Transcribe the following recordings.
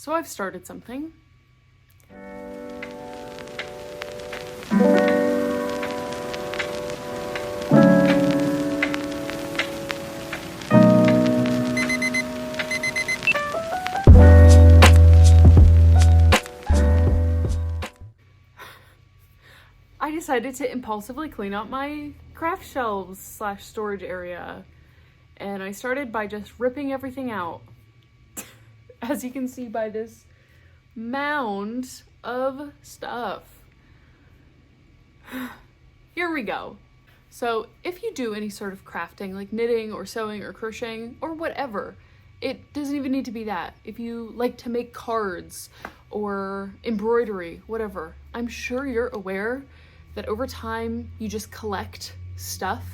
So I've started something. I decided to impulsively clean out my craft shelves / storage area. And I started by just ripping everything out. As you can see by this mound of stuff. Here we go. So if you do any sort of crafting, like knitting or sewing or crocheting or whatever, it doesn't even need to be that. If you like to make cards or embroidery, whatever, I'm sure you're aware that over time you just collect stuff,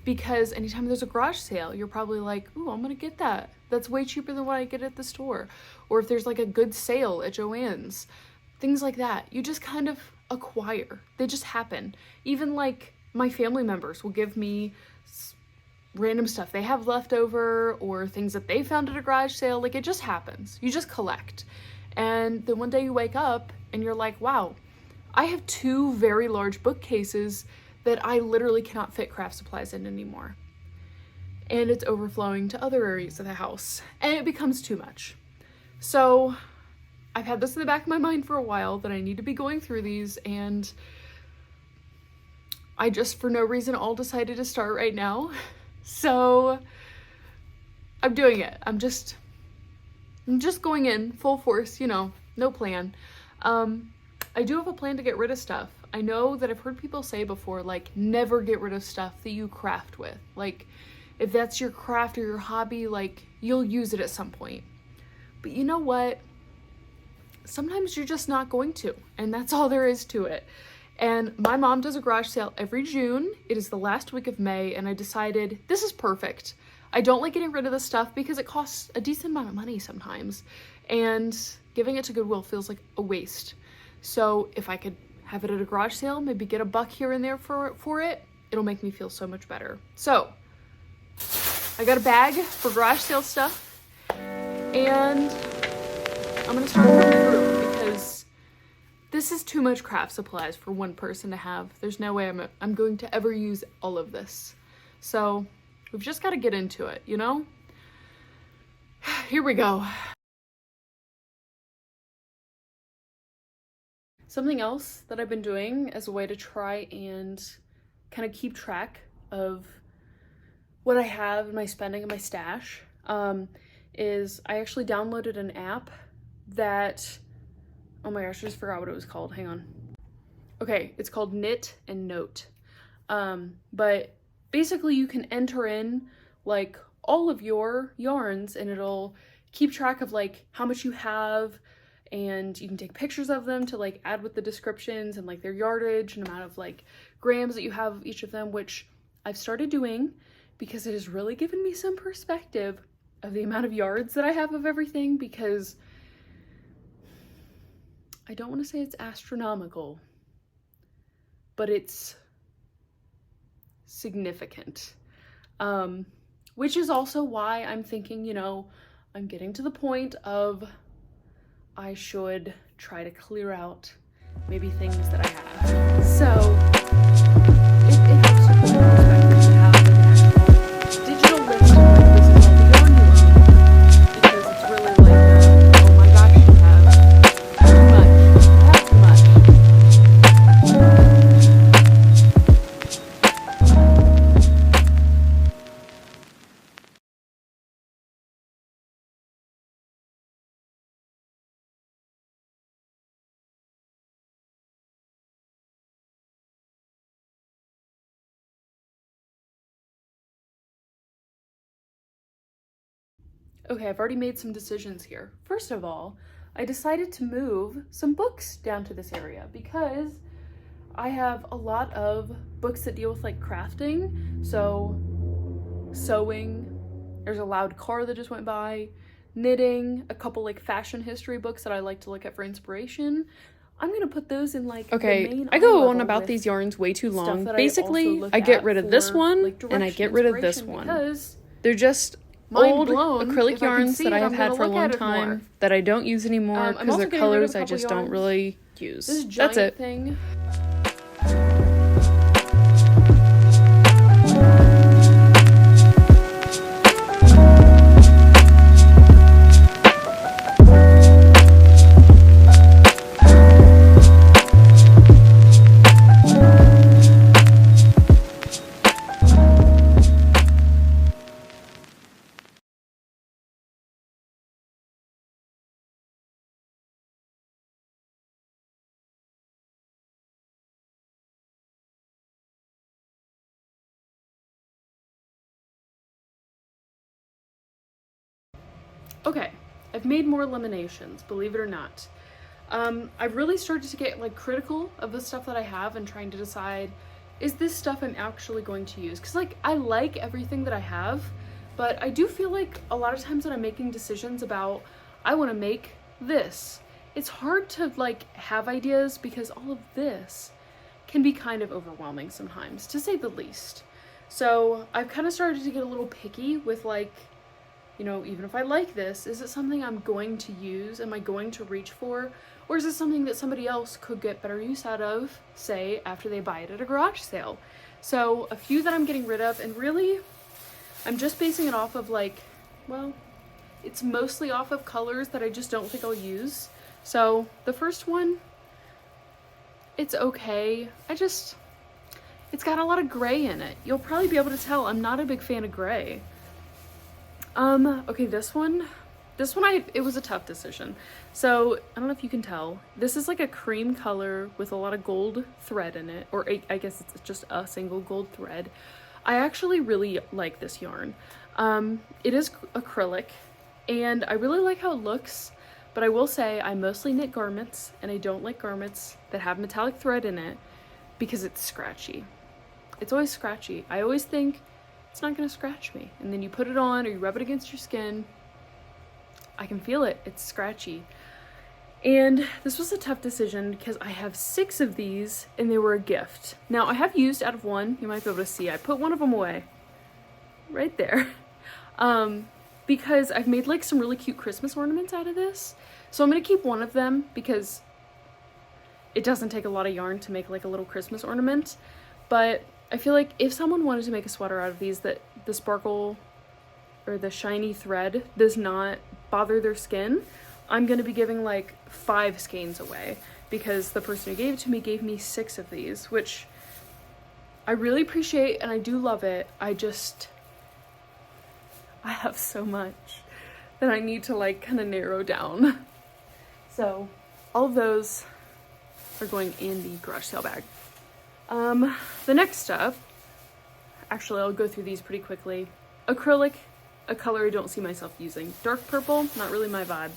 because anytime there's a garage sale, you're probably like, ooh, I'm gonna get that. That's way cheaper than what I get at the store. Or if there's like a good sale at Joann's, things like that. You just kind of acquire. They just happen. Even like my family members will give me random stuff they have left over or things that they found at a garage sale. Like, it just happens. You just collect. And then one day you wake up and you're like, wow, I have 2 very large bookcases that I literally cannot fit craft supplies in anymore. And it's overflowing to other areas of the house. And it becomes too much. So I've had this in the back of my mind for a while that I need to be going through these, and I just for no reason all decided to start right now. So I'm doing it. I'm just going in full force, no plan. I do have a plan to get rid of stuff. I know that I've heard people say before, like, never get rid of stuff that you craft with. Like, if that's your craft or your hobby, like, you'll use it at some point. But you know what? Sometimes you're just not going to, and that's all there is to it. And my mom does a garage sale every June. It is the last week of May, and I decided this is perfect. I don't like getting rid of this stuff because it costs a decent amount of money sometimes, and giving it to Goodwill feels like a waste. So if I could have it at a garage sale, maybe get $1 here and there for it, it'll make me feel so much better. So I got a bag for garage sale stuff, and I'm gonna start going through because this is too much craft supplies for one person to have. There's no way I'm going to ever use all of this. So we've just got to get into it, Here we go. Something else that I've been doing as a way to try and kind of keep track of what I have in my spending and my stash is I actually downloaded an app that, oh my gosh, I just forgot what it was called. Hang on. Okay, it's called Knit and Note. But basically you can enter in like all of your yarns and it'll keep track of like how much you have, and you can take pictures of them to like add with the descriptions and like their yardage and amount of like grams that you have of each of them, which I've started doing because it has really given me some perspective of the amount of yards that I have of everything, because I don't want to say it's astronomical, but it's significant. Which is also why I'm thinking, I'm getting to the point of I should try to clear out maybe things that I have. So it helps to put in perspective to have an actual digital list of like, this is all the yarn you own, because it's really like, oh my gosh, you have too much. You have too much. Okay, I've already made some decisions here. First of all, I decided to move some books down to this area because I have a lot of books that deal with like crafting, so sewing, there's a loud car that just went by, knitting, a couple like fashion history books that I like to look at for inspiration. I'm gonna put those in like okay, the main I go level on about with these yarns way too long. stuff that Basically, I I get at rid of this for, one like, and I direction, get rid of this inspiration, one. because They're just mind old blown acrylic if I can yarns see that it, I have I'm had gonna for a look long at it more. time that I don't use anymore I'm because also they're getting rid of colors a I couple just don't yarns. really use. This That's giant it. thing. Okay, I've made more laminations, believe it or not. I've really started to get like critical of the stuff that I have and trying to decide, is this stuff I'm actually going to use? Because like I like everything that I have, but I do feel like a lot of times when I'm making decisions about, I want to make this, it's hard to like have ideas because all of this can be kind of overwhelming sometimes, to say the least. So I've kind of started to get a little picky with like, you know, even if I like this, is it something I'm going to use? Am I going to reach for? Or is it something that somebody else could get better use out of, say, after they buy it at a garage sale? So a few that I'm getting rid of, and really, I'm just basing it off of like, well, it's mostly off of colors that I just don't think I'll use. So the first one, it's okay. It's got a lot of gray in it. You'll probably be able to tell I'm not a big fan of gray. Okay, this one, it was a tough decision. So, I don't know if you can tell, this is like a cream color with a lot of gold thread in it, or I guess it's just a single gold thread. I actually really like this yarn. It is acrylic, and I really like how it looks, but I will say I mostly knit garments, and I don't like garments that have metallic thread in it because it's scratchy. It's always scratchy. I always think, it's not gonna scratch me. And then you put it on or you rub it against your skin, I can feel it, it's scratchy. And this was a tough decision because I have 6 of these and they were a gift. Now I have used out of one, you might be able to see, I put one of them away, right there. Because I've made like some really cute Christmas ornaments out of this. So I'm gonna keep one of them because it doesn't take a lot of yarn to make like a little Christmas ornament. But I feel like if someone wanted to make a sweater out of these that the sparkle or the shiny thread does not bother their skin, I'm going to be giving like 5 skeins away because the person who gave it to me gave me 6 of these, which I really appreciate and I do love it. I have so much that I need to like kind of narrow down. So all of those are going in the garage sale bag. The next step, actually I'll go through these pretty quickly. Acrylic, a color I don't see myself using. Dark purple, not really my vibe.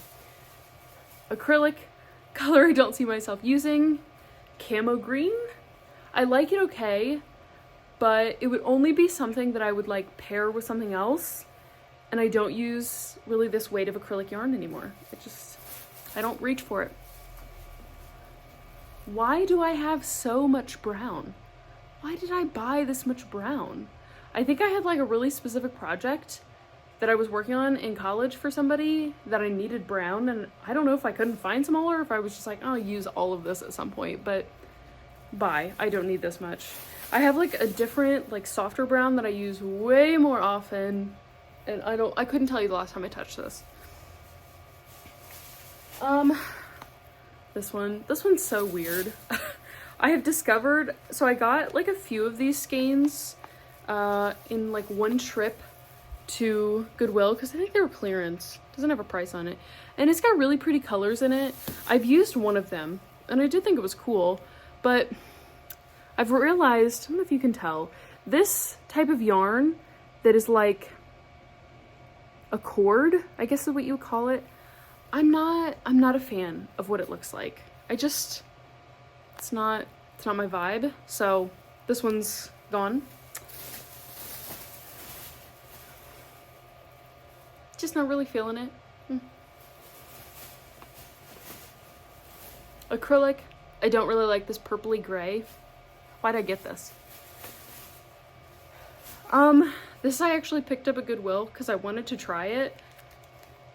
Acrylic, color I don't see myself using. Camo green, I like it okay, but it would only be something that I would like pair with something else, and I don't use really this weight of acrylic yarn anymore. I don't reach for it. Why do I have so much brown? Why did I buy this much brown? I think I had like a really specific project that I was working on in college for somebody that I needed brown, and I don't know if I couldn't find some or if I was just like, I'll use all of this at some point, but bye, I don't need this much. I have like a different like softer brown that I use way more often, and I couldn't tell you the last time I touched this. This one's so weird. I have discovered, so I got like a few of these skeins in like one trip to Goodwill because I think they were clearance. Doesn't have a price on it. And it's got really pretty colors in it. I've used one of them and I did think it was cool, but I've realized, I don't know if you can tell, this type of yarn that is like a cord, I guess is what you would call it, I'm not a fan of what it looks like. It's not my vibe. So this one's gone. Just not really feeling it. Acrylic, I don't really like this purpley gray. Why'd I get this? This I actually picked up at Goodwill because I wanted to try it.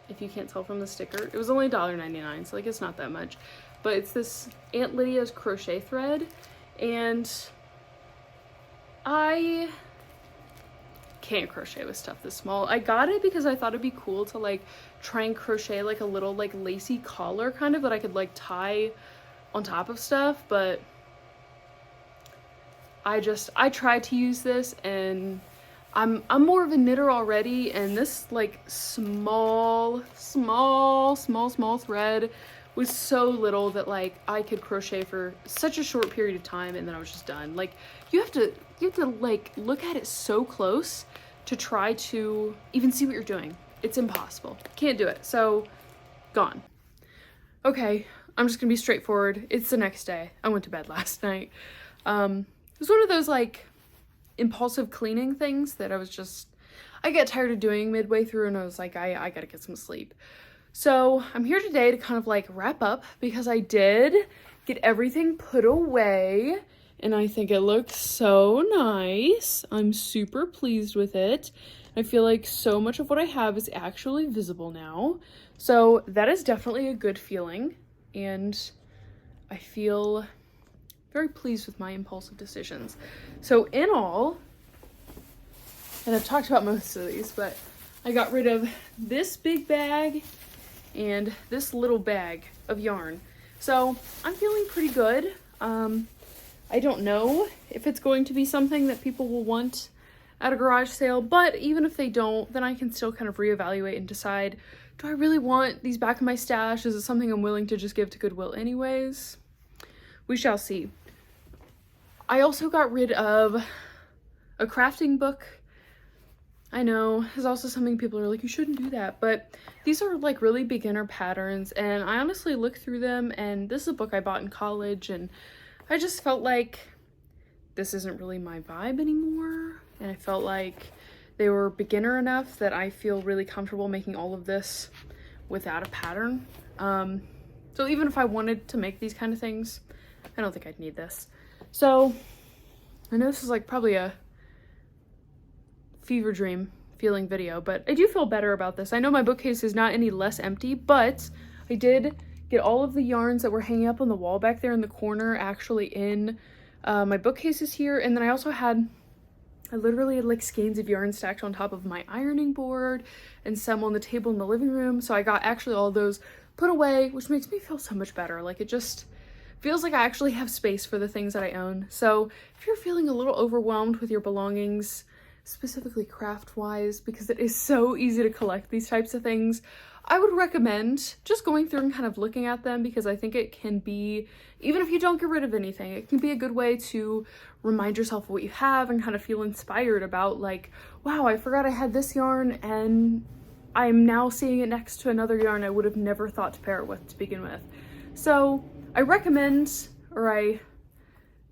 If you can't tell from the sticker, it was only $1.99, so like it's not that much. But it's this Aunt Lydia's crochet thread, and I can't crochet with stuff this small. I got it because I thought it'd be cool to like try and crochet like a little like lacy collar kind of that I could like tie on top of stuff, but I tried to use this, and I'm more of a knitter already, and this like small thread was so little that like I could crochet for such a short period of time and then I was just done. Like you have to like look at it so close to try to even see what you're doing. It's impossible. Can't do it. So gone. Okay, I'm just gonna be straightforward. It's the next day. I went to bed last night. It was one of those like impulsive cleaning things that I get tired of doing midway through, and I was like, I gotta get some sleep. So I'm here today to kind of like wrap up because I did get everything put away and I think it looks so nice. I'm super pleased with it. I feel like so much of what I have is actually visible now. So that is definitely a good feeling, and I feel very pleased with my impulsive decisions. So in all, and I've talked about most of these, but I got rid of this big bag and this little bag of yarn. So I'm feeling pretty good. I don't know if it's going to be something that people will want at a garage sale, but even if they don't, then I can still kind of reevaluate and decide, do I really want these back in my stash? Is it something I'm willing to just give to Goodwill anyways? We shall see. I also got rid of a crafting book. I know, it's also something people are like, you shouldn't do that, but these are like really beginner patterns, and I honestly looked through them, and this is a book I bought in college, and I just felt like this isn't really my vibe anymore, and I felt like they were beginner enough that I feel really comfortable making all of this without a pattern. So even if I wanted to make these kind of things, I don't think I'd need this. So I know this is like probably a fever dream feeling video, but I do feel better about this. I know my bookcase is not any less empty, but I did get all of the yarns that were hanging up on the wall back there in the corner actually in my bookcases here. And then I also I literally had like skeins of yarn stacked on top of my ironing board and some on the table in the living room. So I got actually all those put away, which makes me feel so much better. Like it just feels like I actually have space for the things that I own. So if you're feeling a little overwhelmed with your belongings, specifically craft-wise, because it is so easy to collect these types of things, I would recommend just going through and kind of looking at them, because I think it can be, even if you don't get rid of anything, it can be a good way to remind yourself of what you have and kind of feel inspired about like, wow, I forgot I had this yarn and I'm now seeing it next to another yarn I would have never thought to pair it with to begin with. So I recommend, or I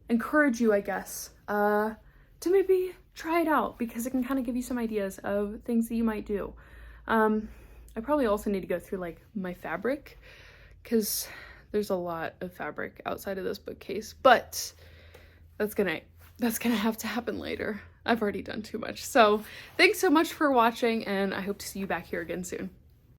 encourage you, I guess, to maybe try it out, because it can kind of give you some ideas of things that you might do. I probably also need to go through like my fabric, because there's a lot of fabric outside of this bookcase, but that's gonna have to happen later. I've already done too much. So thanks so much for watching, and I hope to see you back here again soon.